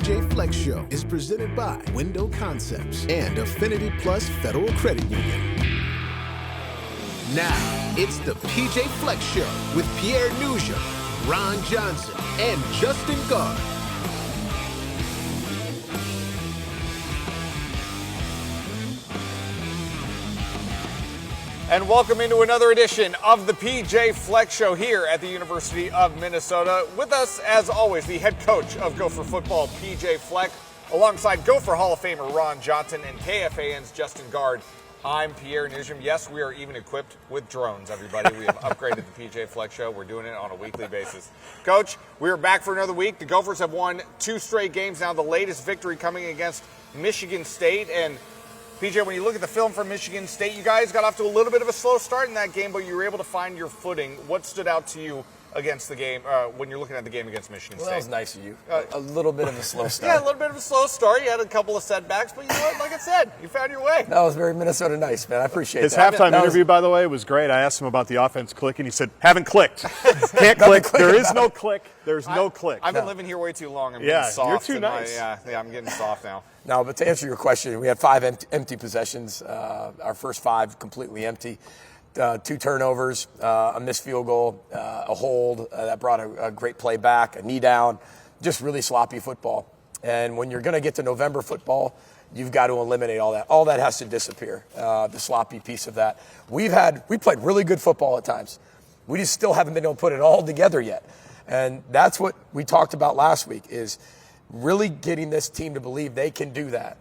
pj-fleck-show is presented by Window Concepts and Affinity Plus Federal Credit Union. Now, it's the pj-fleck-show with Pierre Nugent, Ron Johnson, and Justin Gard. And welcome into another edition of the pj-fleck-show here at the University of Minnesota. With us, as always, the head coach of Gopher-football, PJ Fleck, alongside Gopher Hall of Famer Ron Johnson and KFAN's Justin Gard. I'm Pierre Nugent. Yes, we are even equipped with drones, everybody. We have upgraded the pj-fleck-show. We're doing it on a weekly basis. Coach, we are back for another week. The Gophers have won 2 straight games now, the latest victory coming against Michigan State. And PJ, when you look at the film from Michigan State, you guys got off to a little bit of a slow start in that game, but you were able to find your footing. What stood out to you against the game when you're looking at the game against Michigan State? Well, that was nice of you. A little bit of a slow start. Yeah, a little bit of a slow start. You had a couple of setbacks, but you know what? Like I said, you found your way. That was very Minnesota nice, man. I appreciate His that. halftime interview, by the way, was great. I asked him about the offense clicking. He said, haven't clicked. Can't click. There is no click. There's no click. I've been living here way too long. I'm getting soft. You're too nice. Yeah, I'm getting soft now. No, but to answer your question, we had 5 empty possessions. Our first 5 completely empty. 2 turnovers, a missed field goal, a hold that brought a great play back, a knee down, just really sloppy football. And when you're going to get to November football, you've got to eliminate all that. All that has to disappear, the sloppy piece of that. We played really good football at times. We just still haven't been able to put it all together yet. And that's what we talked about last week, is really getting this team to believe they can do that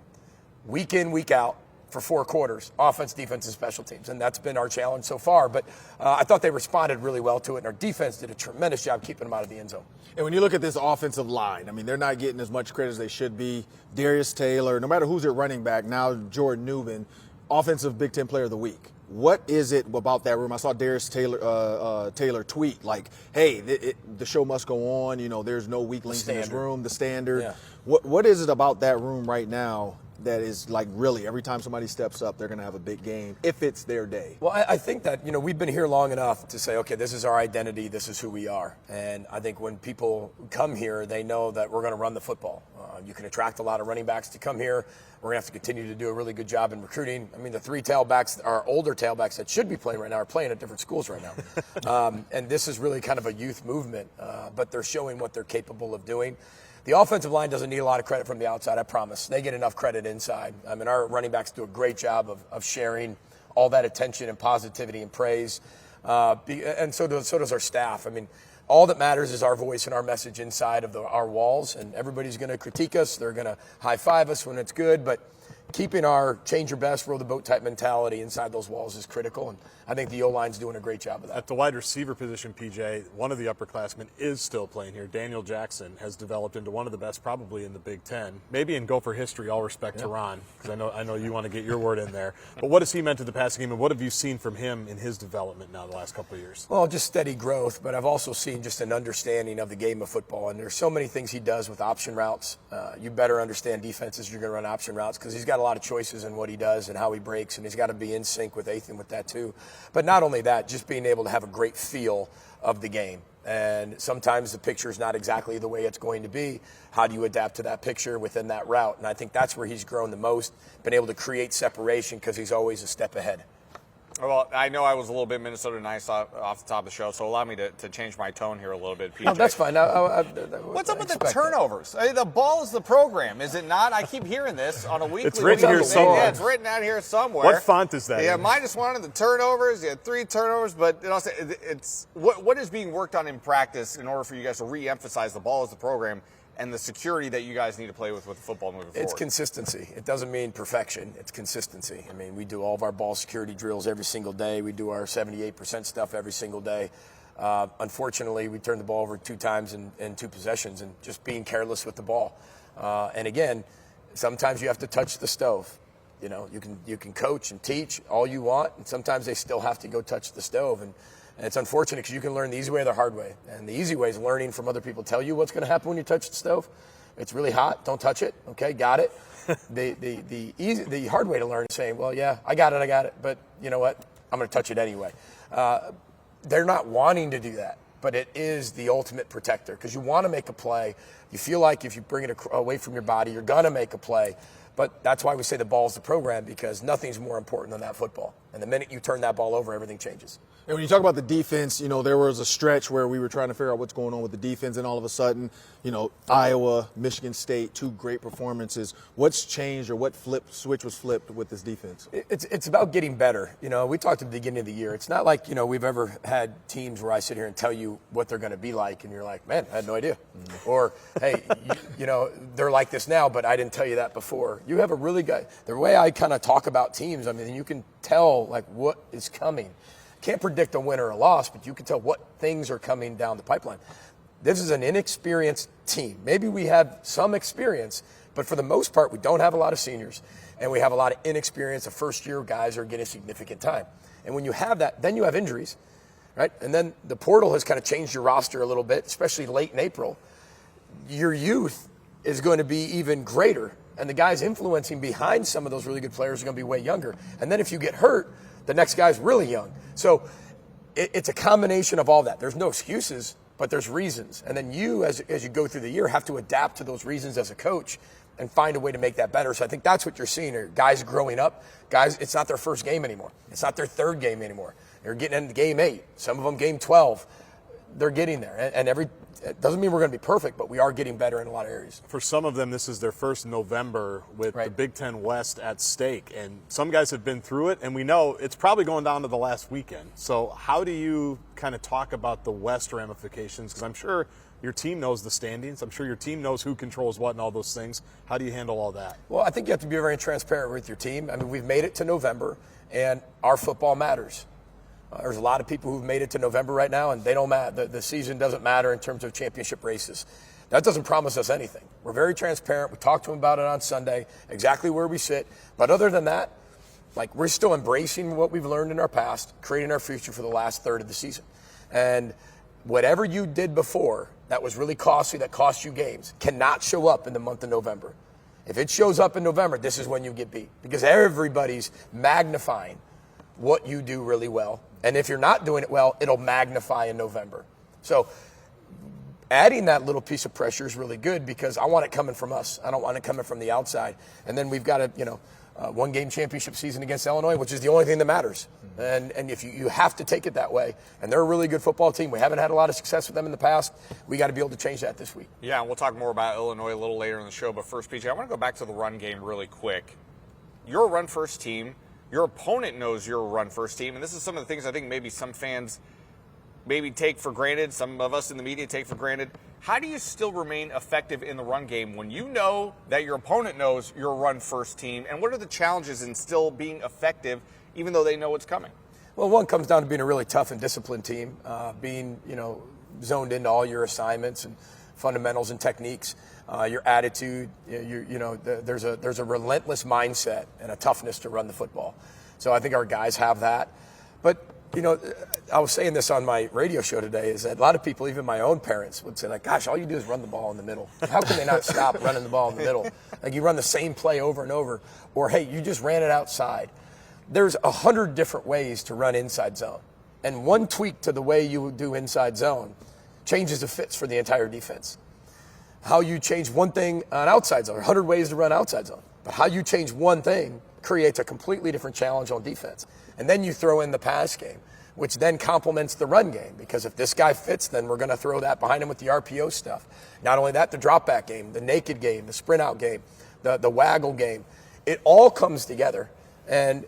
week in, week out for 4 quarters, offense, defense, and special teams. And that's been our challenge so far. But I thought they responded really well to it, and our defense did a tremendous job keeping them out of the end zone. And when you look at this offensive line, I mean, they're not getting as much credit as they should be. Darius Taylor, no matter who's at running back, now Jordan Newman, offensive Big Ten Player of the Week. What is it about that room? I saw Darius Taylor tweet, like, hey, the show must go on. You know, there's no weak links in this room, the standard. Yeah. What is it about that room right now that is like really every time somebody steps up, they're going to have a big game if it's their day? Well, I think that, we've been here long enough to say, okay, this is our identity, this is who we are. And I think when people come here, they know that we're going to run the football. You can attract a lot of running backs to come here. We're going to have to continue to do a really good job in recruiting. I mean, the 3 tailbacks, our older tailbacks that should be playing right now are playing at different schools right now. And this is really kind of a youth movement, but they're showing what they're capable of doing. The offensive line doesn't need a lot of credit from the outside, I promise. They get enough credit inside. I mean, our running backs do a great job of sharing all that attention and positivity and praise. And so does our staff. I mean, all that matters is our voice and our message inside of our walls, and everybody's going to critique us. They're going to high-five us when it's good, but keeping our change your best, row the boat type mentality inside those walls is critical, and I think the O-line's doing a great job of that. At the wide receiver position, PJ, one of the upperclassmen is still playing here. Daniel Jackson has developed into one of the best probably in the Big Ten. Maybe in Gopher history, all respect to Ron, because I know you want to get your word in there. But what has he meant to the passing game, and what have you seen from him in his development now the last couple of years? Well, just steady growth, but I've also seen just an understanding of the game of football, and there's so many things he does with option routes. You better understand defenses you're going to run option routes, because he's got a lot of choices in what he does and how he breaks, and he's got to be in sync with Ethan with that too. But not only that, just being able to have a great feel of the game. And sometimes the picture is not exactly the way it's going to be. How do you adapt to that picture within that route? And I think that's where he's grown the most, been able to create separation because he's always a step ahead. Well, I know I was a little bit Minnesota nice off the top of the show, so allow me to change my tone here a little bit, PJ. No, that's fine. What's up with the turnovers? I mean, the ball is the program, is it not? I keep hearing this on a weekly basis. It's written here somewhere. Yeah, it's written out here somewhere. What font is that? Yeah, -1 on the turnovers. You had 3 turnovers, but it's what is being worked on in practice in order for you guys to re-emphasize the ball is the program and the security that you guys need to play with the football moving forward? It's consistency. It doesn't mean perfection. It's consistency. I mean, we do all of our ball security drills every single day. We do our 78% stuff every single day. Unfortunately, we turned the ball over 2 times in 2 possessions and just being careless with the ball. And again, sometimes you have to touch the stove. You can coach and teach all you want, and sometimes they still have to go touch the stove. And it's unfortunate because you can learn the easy way or the hard way. And the easy way is learning from other people tell you what's going to happen when you touch the stove. It's really hot. Don't touch it. Okay, got it. The hard way to learn is saying, well, yeah, I got it. But you know what? I'm going to touch it anyway. They're not wanting to do that, but it is the ultimate protector because you want to make a play. You feel like if you bring it away from your body, you're going to make a play. But that's why we say the ball's the program, because nothing's more important than that football. And the minute you turn that ball over, everything changes. And when you talk about the defense, there was a stretch where we were trying to figure out what's going on with the defense, and all of a sudden, Iowa, Michigan State, 2 great performances. What's changed, or what switch was flipped with this defense? It's about getting better. We talked at the beginning of the year. It's not like, we've ever had teams where I sit here and tell you what they're going to be like, and you're like, man, I had no idea. Mm-hmm. Or, hey, they're like this now, but I didn't tell you that before. You have a really good – the way I kind of talk about teams, you can tell, like, what is coming. Can't predict a win or a loss, but you can tell what things are coming down the pipeline. This is an inexperienced team. Maybe we have some experience, but for the most part, we don't have a lot of seniors, and we have a lot of inexperience. The first-year guys are getting significant time. And when you have that, then you have injuries, right? And then the portal has kind of changed your roster a little bit, especially late in April. Your youth is going to be even greater, and the guys influencing behind some of those really good players are going to be way younger. And then if you get hurt, the next guy's really young. So it's a combination of all that. There's no excuses, but there's reasons. And then you, as you go through the year, have to adapt to those reasons as a coach and find a way to make that better. So I think that's what you're seeing here. Guys growing up. Guys, it's not their first game anymore. It's not their third game anymore. They're getting into game 8. Some of them game 12. They're getting there. And it doesn't mean we're going to be perfect, but we are getting better in a lot of areas. For some of them, this is their first November with the Big Ten West at stake. And some guys have been through it, and we know it's probably going down to the last weekend. So how do you kind of talk about the West ramifications? Because I'm sure your team knows the standings. I'm sure your team knows who controls what and all those things. How do you handle all that? Well, I think you have to be very transparent with your team. We've made it to November, and our football matters. There's a lot of people who've made it to November right now, and they don't matter. The season doesn't matter in terms of championship races. That doesn't promise us anything. We're very transparent. We talked to them about it on Sunday, exactly where we sit. But other than that, we're still embracing what we've learned in our past, creating our future for the last third of the season. And whatever you did before that was really costly, that cost you games, cannot show up in the month of November. If it shows up in November, this is when you get beat, because everybody's magnifying what you do really well. And if you're not doing it well, it'll magnify in November. So adding that little piece of pressure is really good, because I want it coming from us. I don't want it coming from the outside. And then we've got a one-game championship season against Illinois, which is the only thing that matters. And if you have to take it that way, and they're a really good football team. We haven't had a lot of success with them in the past. We got to be able to change that this week. Yeah, and we'll talk more about Illinois a little later in the show. But first, PJ, I want to go back to the run game really quick. You're a run-first team. Your opponent knows you're a run-first team, and this is some of the things I think maybe some fans maybe take for granted, some of us in the media take for granted. How do you still remain effective in the run game when you know that your opponent knows you're a run-first team, and what are the challenges in still being effective even though they know what's coming? Well, one comes down to being a really tough and disciplined team, being zoned into all your assignments and fundamentals and techniques. Your attitude, there's a relentless mindset and a toughness to run the football. So I think our guys have that. But, I was saying this on my radio show today, is that a lot of people, even my own parents, would say, gosh, all you do is run the ball in the middle. How can they not stop running the ball in the middle? You run the same play over and over. Or, hey, you just ran it outside. There's 100 different ways to run inside zone. And one tweak to the way you do inside zone changes the fits for the entire defense. How you change one thing on outside zone, 100 ways to run outside zone. But how you change one thing creates a completely different challenge on defense. And then you throw in the pass game, which then complements the run game, because if this guy fits, then we're going to throw that behind him with the RPO stuff. Not only that, the drop back game, the naked game, the sprint out game, the waggle game. It all comes together. And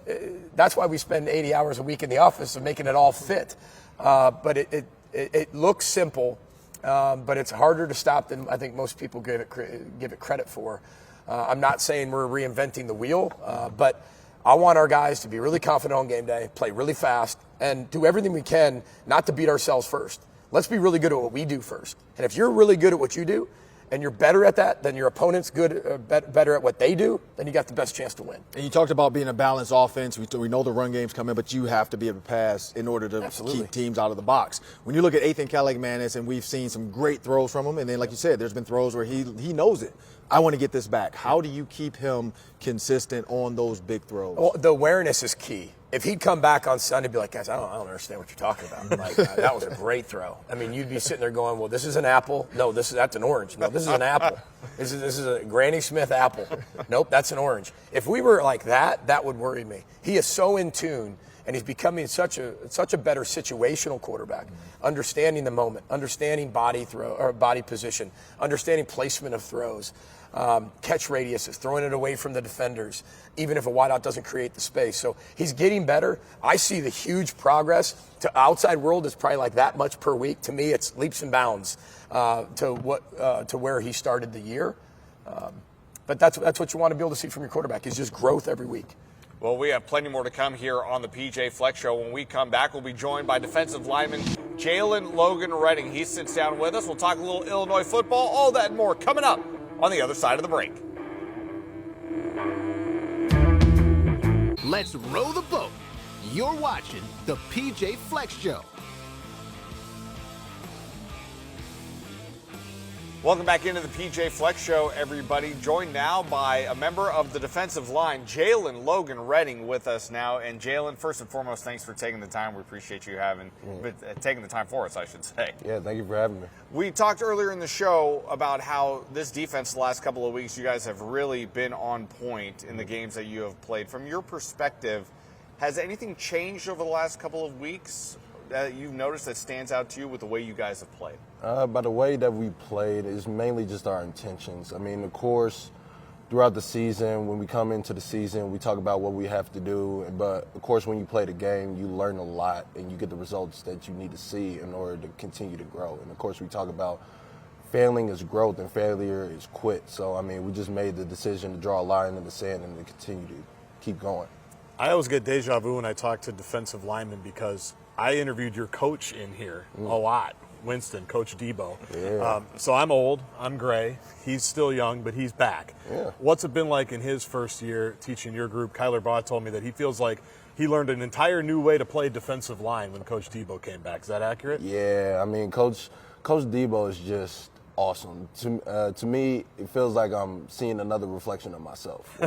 that's why we spend 80 hours a week in the office of making it all fit. But it looks simple. But it's harder to stop than I think most people give it credit for. I'm not saying we're reinventing the wheel, but I want our guys to be really confident on game day, play really fast, and do everything we can not to beat ourselves first. Let's be really good at what we do first. And if you're really good at what you do, and you're better at that than your opponent's better at what they do, then you got the best chance to win. And you talked about being a balanced offense. We know the run game's coming, but you have to be able to pass in order to keep teams out of the box. When you look at Ethan Caligmanis, and we've seen some great throws from him, and then like you said, there's been throws where he knows it. I want to get this back. How do you keep him consistent on those big throws? Well, the awareness is key. if he'd come back on Sunday and be like, guys, I don't understand what you're talking about. Like, that was a great throw. I mean, you'd be sitting there going, well, this is an apple. No, that's an orange. No, this is an apple. This is a Granny Smith apple. Nope, that's an orange. If we were like that, that would worry me. He is so in tune, and he's becoming such a better situational quarterback, understanding the moment, understanding body position, understanding placement of throws. Catch radiuses, throwing it away from the defenders, even if a wideout doesn't create the space. So he's getting better. I see the huge progress. To outside world, it's probably like that much per week. To me, it's leaps and bounds to where he started the year. But that's what you want to be able to see from your quarterback is just growth every week. Well, we have plenty more to come here on the PJ Fleck Show. When we come back, we'll be joined by defensive lineman Jalen Logan-Redding. He sits down with us. We'll talk a little Illinois football, all that and more coming up on the other side of the break. Let's row the boat. You're watching the PJ Fleck Show. Welcome back into the PJ Fleck Show, everybody. Joined now by a member of the defensive line, Jalen Logan-Redding, with us now. And Jalen, first and foremost, thanks for taking the time. We appreciate you taking the time for us, I should say. Yeah, thank you for having me. We talked earlier in the show about how this defense the last couple of weeks, you guys have really been on point in the games that you have played. From your perspective, has anything changed over the last couple of weeks that you've noticed that stands out to you with the way you guys have played? By the way that we played is mainly just our intentions. I mean, of course, throughout the season, when we come into the season, we talk about what we have to do. But, of course, when you play the game, you learn a lot and you get the results that you need to see in order to continue to grow. And, of course, we talk about failing is growth and failure is quit. So, I mean, we just made the decision to draw a line in the sand and to continue to keep going. I always get deja vu when I talk to defensive linemen because I interviewed your coach in here a lot, Winston, Coach Debo. Yeah. So I'm old, I'm gray. He's still young, but he's back. Yeah. What's it been like in his first year teaching your group? Kyler Baugh told me that he feels like he learned an entire new way to play defensive line when Coach Debo came back. Is that accurate? Yeah, I mean, Coach Debo is just awesome. To me, it feels like I'm seeing another reflection of myself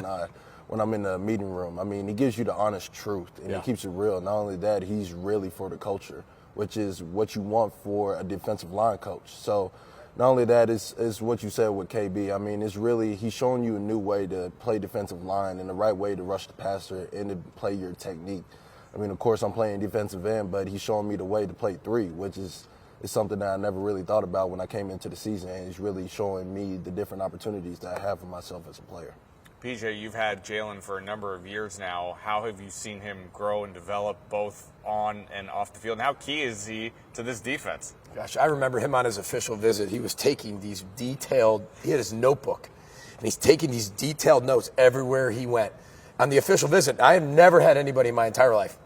when I'm in the meeting room. I mean, he gives you the honest truth, and he keeps it real. Not only that, he's really for the culture, which is what you want for a defensive line coach. So not only that, it's what you said with KB. I mean, it's really, he's showing you a new way to play defensive line and the right way to rush the passer and to play your technique. I mean, of course, I'm playing defensive end, but he's showing me the way to play three, which is something that I never really thought about when I came into the season. And he's really showing me the different opportunities that I have for myself as a player. PJ, you've had Jalen for a number of years now. How have you seen him grow and develop both on and off the field? And how key is he to this defense? Gosh, I remember him on his official visit. He was taking these he had his notebook, and he's taking these detailed notes everywhere he went. On the official visit, I have never had anybody in my entire life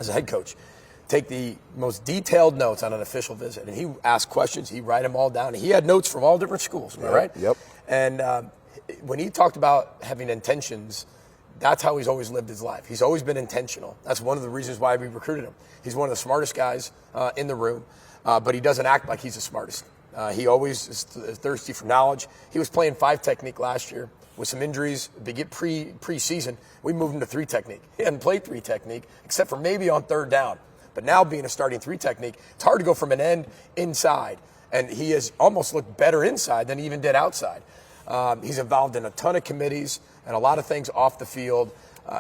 as a head coach take the most detailed notes on an official visit. And he asked questions, he'd write them all down. He had notes from all different schools, right? Yep. And when he talked about having intentions, that's how he's always lived his life. He's always been intentional. That's one of the reasons why we recruited him. He's one of the smartest guys in the room, but he doesn't act like he's the smartest. He always is thirsty for knowledge. He was playing 5 technique last year with some injuries. Pre-season, we moved him to 3 technique. He hadn't played 3 technique except for maybe on third down. But now being a starting 3 technique, it's hard to go from an end inside. And he has almost looked better inside than he even did outside. He's involved in a ton of committees and a lot of things off the field.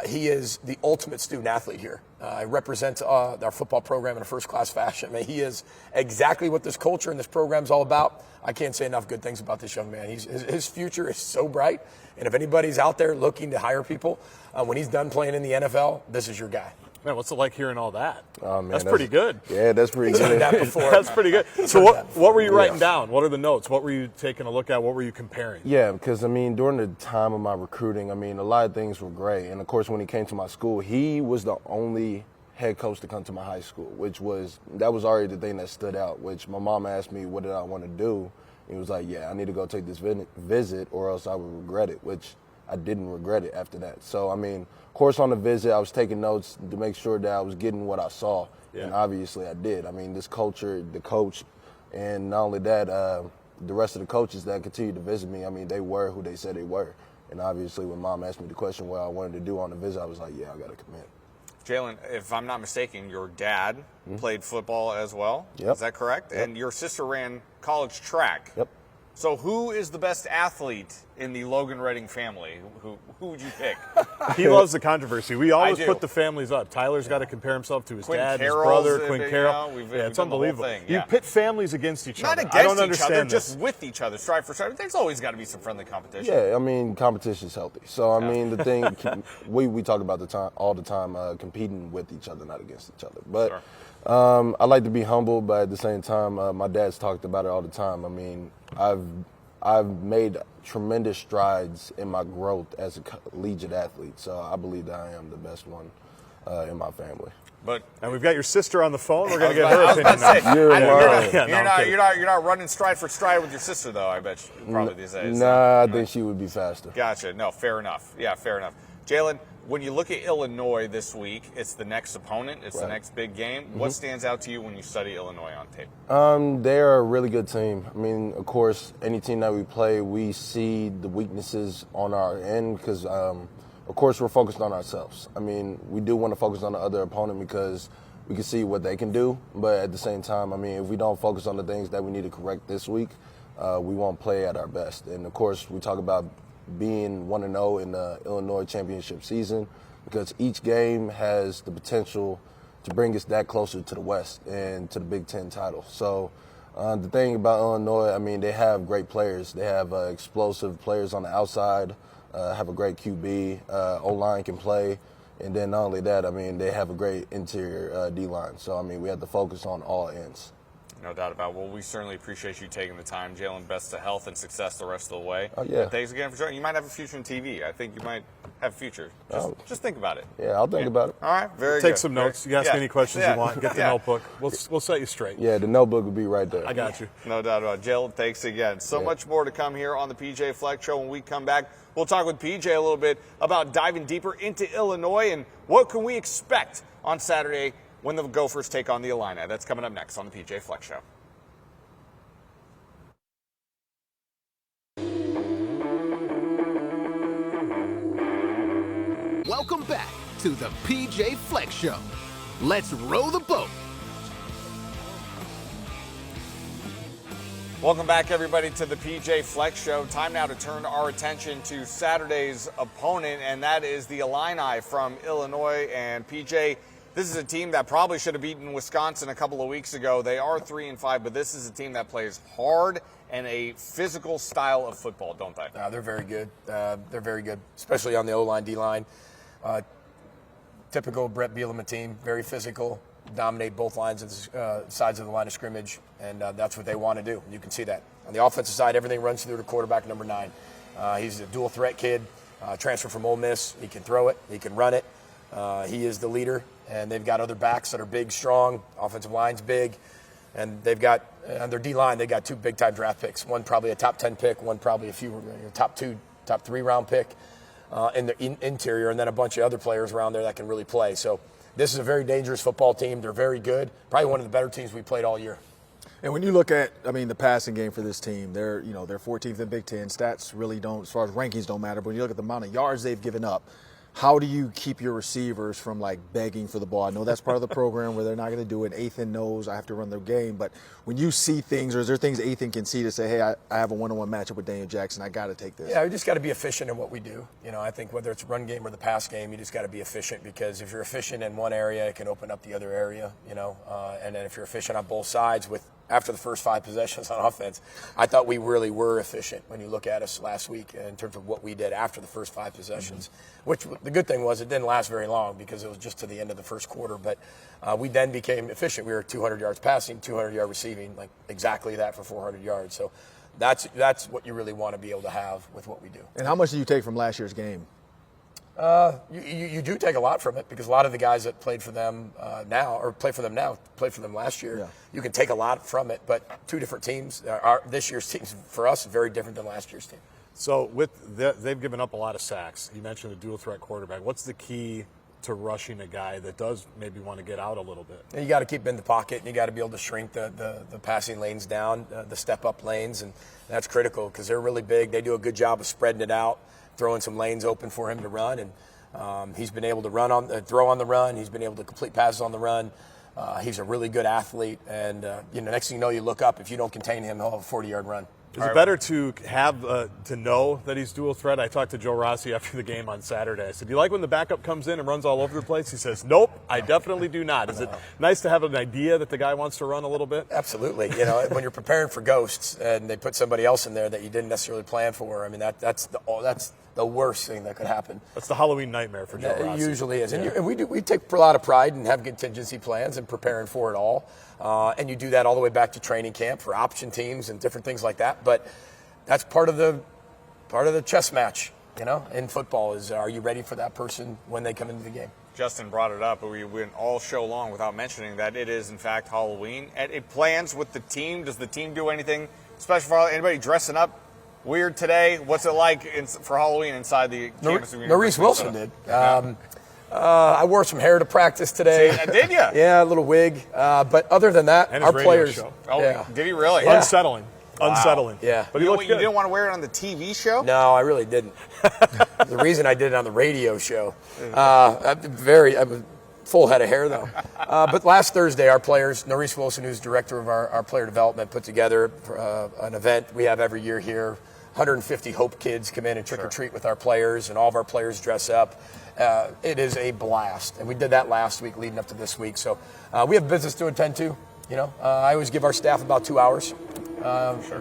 He is the ultimate student athlete here. He represents our football program in a first-class fashion. I mean, he is exactly what this culture and this program is all about. I can't say enough good things about this young man. His future is so bright. And if anybody's out there looking to hire people, when he's done playing in the NFL, this is your guy. Man, what's it like hearing all that? Oh, man, that's pretty good. Yeah, that's pretty He's good. heard that before. That's pretty good. So what were you writing down? What are the notes? What were you taking a look at? What were you comparing? Yeah, because, I mean, during the time of my recruiting, I mean, a lot of things were great. And, of course, when he came to my school, he was the only head coach to come to my high school, that was already the thing that stood out, which my mom asked me what did I want to do. And he was like, yeah, I need to go take this visit or else I would regret it, which I didn't regret it after that. So, I mean, of course, on the visit, I was taking notes to make sure that I was getting what I saw. Yeah. And obviously I did. I mean, this culture, the coach, and not only that, the rest of the coaches that continued to visit me, I mean, they were who they said they were. And obviously when Mom asked me the question what I wanted to do on the visit, I was like, yeah, I got to commit. Jaylen, if I'm not mistaken, your dad played football as well. Yep. Is that correct? Yep. And your sister ran college track. Yep. So who is the best athlete in the Logan-Redding family? Who would you pick? He loves the controversy. We always do. put the families up. Tyler's got to compare himself to his Quinn dad, Carroll's his brother, Quinn Carroll. we've It's done the whole unbelievable. thing, You yeah. pit families against each Not other. against I don't each understand other, this. just with each other, strive for strive. There's always got to be some friendly competition. Yeah, I mean, competition's healthy. So, I mean, the thing, we talk about all the time, competing with each other, not against each other. But I like to be humble, but at the same time, my dad's talked about it all the time. I mean, I've made tremendous strides in my growth as a collegiate athlete, so I believe that I am the best one in my family. And we've got your sister on the phone. We're going to get I her was about opinion to say, now. you're not running stride for stride with your sister, though, I bet you, probably these days. Nah, I think she would be faster. Gotcha. No, fair enough. Yeah, fair enough. Jaylen, when you look at Illinois this week, it's the next opponent. It's the next big game. What stands out to you when you study Illinois on tape? They're a really good team. I mean, of course, any team that we play, we see the weaknesses on our end because, of course, we're focused on ourselves. I mean, we do want to focus on the other opponent because we can see what they can do. But at the same time, I mean, if we don't focus on the things that we need to correct this week, we won't play at our best. And, of course, we talk about being 1-0 in the Illinois championship season because each game has the potential to bring us that closer to the West and to the Big Ten title. So the thing about Illinois, I mean, they have great players. They have explosive players on the outside, have a great QB, O-line can play, and then not only that, I mean, they have a great interior D-line. So, I mean, we have to focus on all ends. No doubt about it. Well, we certainly appreciate you taking the time. Jaylen, best of health and success the rest of the way. Oh, yeah. And thanks again for joining. You might have a future in TV. I think you might have a future. Just think about it. Yeah, I'll think about it. All right, very good. Take some notes. You ask any questions you want. Get the notebook. We'll set you straight. Yeah, the notebook will be right there. I got you. No doubt about it. Jaylen, thanks again. So much more to come here on the PJ Fleck Show. When we come back, we'll talk with PJ a little bit about diving deeper into Illinois and what can we expect on Saturday when the Gophers take on the Illini. That's coming up next on the PJ Fleck Show. Welcome back to the PJ Fleck Show. Let's row the boat. Welcome back, everybody, to the PJ Fleck Show. Time now to turn our attention to Saturday's opponent, and that is the Illini from Illinois. And PJ, this is a team that probably should have beaten Wisconsin a couple of weeks ago. They are 3-5, but this is a team that plays hard and a physical style of football, don't they? They're very good. They're very good, especially on the O-line, D-line. Typical Brett Bielema team, very physical, dominate both lines of the, sides of the line of scrimmage, and that's what they want to do. You can see that. On the offensive side, everything runs through the quarterback, number 9. He's a dual threat kid, transfer from Ole Miss. He can throw it, he can run it. He is the leader, and they've got other backs that are big, strong. Offensive line's big, and they've got on their D-line, they got 2 big-time draft picks. One probably a top 10 pick, one probably a few top 3 round pick. In the interior, and then a bunch of other players around there that can really play. So this is a very dangerous football team. They're very good. Probably one of the better teams we played all year. And when you look at, I mean, the passing game for this team, they're 14th in Big Ten. Stats really don't, as far as rankings don't matter. But when you look at the amount of yards they've given up, how do you keep your receivers from like begging for the ball? I know that's part of the program where they're not going to do it. Ethan knows I have to run their game, but when you see things, or is there things Ethan can see to say, hey, I have a one-on-one matchup with Daniel Jackson, I got to take this? Yeah, we just got to be efficient in what we do. I think whether it's run game or the pass game, you just got to be efficient because if you're efficient in one area, it can open up the other area. And then if you're efficient on both sides after the first 5 possessions on offense, I thought we really were efficient when you look at us last week in terms of what we did after the first 5 possessions, which the good thing was it didn't last very long because it was just to the end of the first quarter. But we then became efficient. We were 200 yards passing, 200-yard receiving, like exactly that for 400 yards. So that's what you really want to be able to have with what we do. And how much do you take from last year's game? You do take a lot from it because a lot of the guys that played for them play for them last year. Yeah. You can take a lot from it, but 2 different teams. This year's teams for us are very different than last year's team. So they've given up a lot of sacks. You mentioned the dual threat quarterback. What's the key to rushing a guy that does maybe want to get out a little bit? And you got to keep him in the pocket, and you got to be able to shrink the passing lanes down, the step-up lanes, and that's critical because they're really big. They do a good job of spreading it out, throwing some lanes open for him to run, and He's been able to throw on the run. He's been able to complete passes on the run. He's a really good athlete, and next thing you know, you look up. If you don't contain him, he'll have a 40-yard run. Is it better to have to know that he's dual threat? I talked to Joe Rossi after the game on Saturday. I said, "Do you like when the backup comes in and runs all over the place?" He says, "Nope, I definitely do not." Is it nice to have an idea that the guy wants to run a little bit? Absolutely. When you're preparing for ghosts and they put somebody else in there that you didn't necessarily plan for, I mean that's the worst thing that could happen. That's the Halloween nightmare for Joe Rossi. It usually is. Yeah. And we take a lot of pride in having contingency plans and preparing for it all. And you do that all the way back to training camp for option teams and different things like that. But that's part of the chess match, in football is, are you ready for that person when they come into the game? Justin brought it up, but we went all show long without mentioning that it is, in fact, Halloween. And it plans with the team. Does the team do anything special for anybody dressing up weird today? What's it like for Halloween inside the campus of Norris Wilson did. I wore some hair to practice today. Did you? Yeah, a little wig. But other than that, And our his radio players. show. Oh, Yeah. did he really? Yeah. Unsettling. Yeah. But You he looked good. didn't want to wear it on the TV show? No, I really didn't. The reason I did it on the radio show, I have a full head of hair though. But last Thursday, our players, Norris Wilson, who's director of our player development, put together an event we have every year here. 150 Hope kids come in and trick or treat with our players, and all of our players dress up. It is a blast, and we did that last week leading up to this week. So we have business to attend to. I always give our staff about 2 hours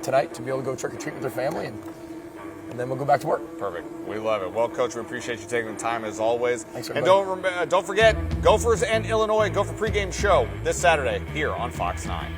tonight to be able to go trick or treat with their family, and then we'll go back to work. Perfect. We love it. Well, Coach, we appreciate you taking the time as always. Thanks, and everybody. don't forget, Gophers and Illinois Gopher pregame show this Saturday here on Fox 9.